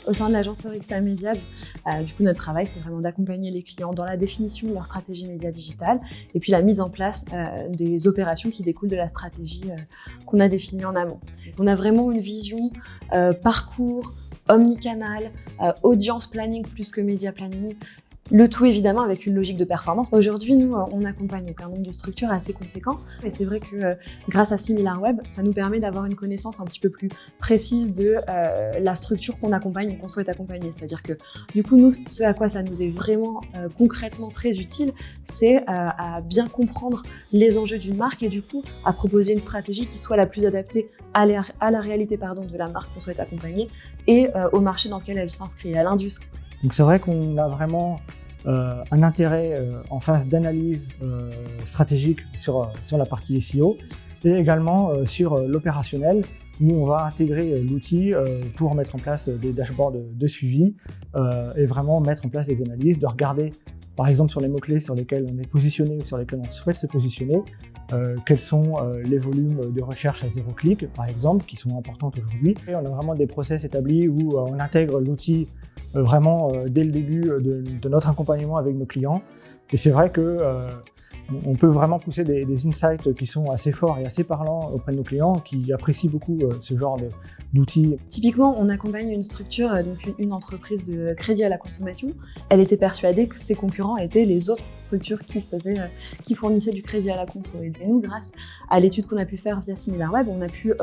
Au sein de l'agence Orixa Media, du coup, notre travail, c'est vraiment d'accompagner les clients dans la définition de leur stratégie média digitale et puis la mise en place des opérations qui découlent de la stratégie qu'on a définie en amont. On a vraiment une vision parcours, omnicanal, audience planning plus que média planning. Le tout évidemment avec une logique de performance. Aujourd'hui, nous, on accompagne un nombre de structures assez conséquent. Et c'est vrai que grâce à SimilarWeb, ça nous permet d'avoir une connaissance un petit peu plus précise de la structure qu'on accompagne et qu'on souhaite accompagner. C'est-à-dire que du coup, nous, ce à quoi ça nous est vraiment concrètement très utile, c'est à bien comprendre les enjeux d'une marque et du coup, à proposer une stratégie qui soit la plus adaptée à la réalité de la marque qu'on souhaite accompagner et au marché dans lequel elle s'inscrit, à l'industrie. Donc c'est vrai qu'on a vraiment un intérêt en phase d'analyse stratégique sur la partie SEO et également sur l'opérationnel où on va intégrer l'outil pour mettre en place des dashboards de suivi et vraiment mettre en place des analyses, de regarder par exemple sur les mots-clés sur lesquels on est positionné ou sur lesquels on souhaite se positionner, quels sont les volumes de recherche à 0 clic par exemple qui sont importantes aujourd'hui. Et on a vraiment des process établis où on intègre l'outil vraiment dès le début de notre accompagnement avec nos clients. Et c'est vrai que on peut vraiment pousser des insights qui sont assez forts et assez parlants auprès de nos clients qui apprécient beaucoup ce genre d'outils. Typiquement, on accompagne une structure, donc une entreprise de crédit à la consommation. Elle était persuadée que ses concurrents étaient les autres structures qui fournissaient du crédit à la conso. Et nous, grâce à l'étude qu'on a pu faire via SimilarWeb, on a pu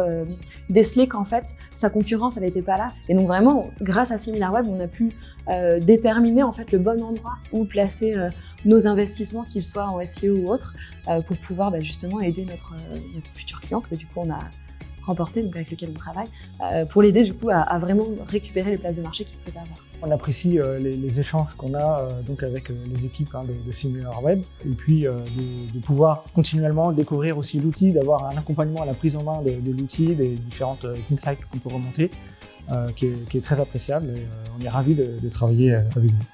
déceler qu'en fait, sa concurrence, elle n'était pas là. Et donc vraiment, grâce à SimilarWeb, on a pu déterminer en fait le bon endroit où placer nos investissements, qu'ils soient en SEO ou autre, pour pouvoir justement aider notre futur client que du coup on a remporté, donc avec lequel on travaille, pour l'aider du coup à vraiment récupérer les places de marché qu'il souhaite avoir. On apprécie les échanges qu'on a donc avec les équipes de SimilarWeb et puis de pouvoir continuellement découvrir aussi l'outil, d'avoir un accompagnement à la prise en main de l'outil, des différentes insights qu'on peut remonter, qui est très appréciable et on est ravis de travailler avec vous.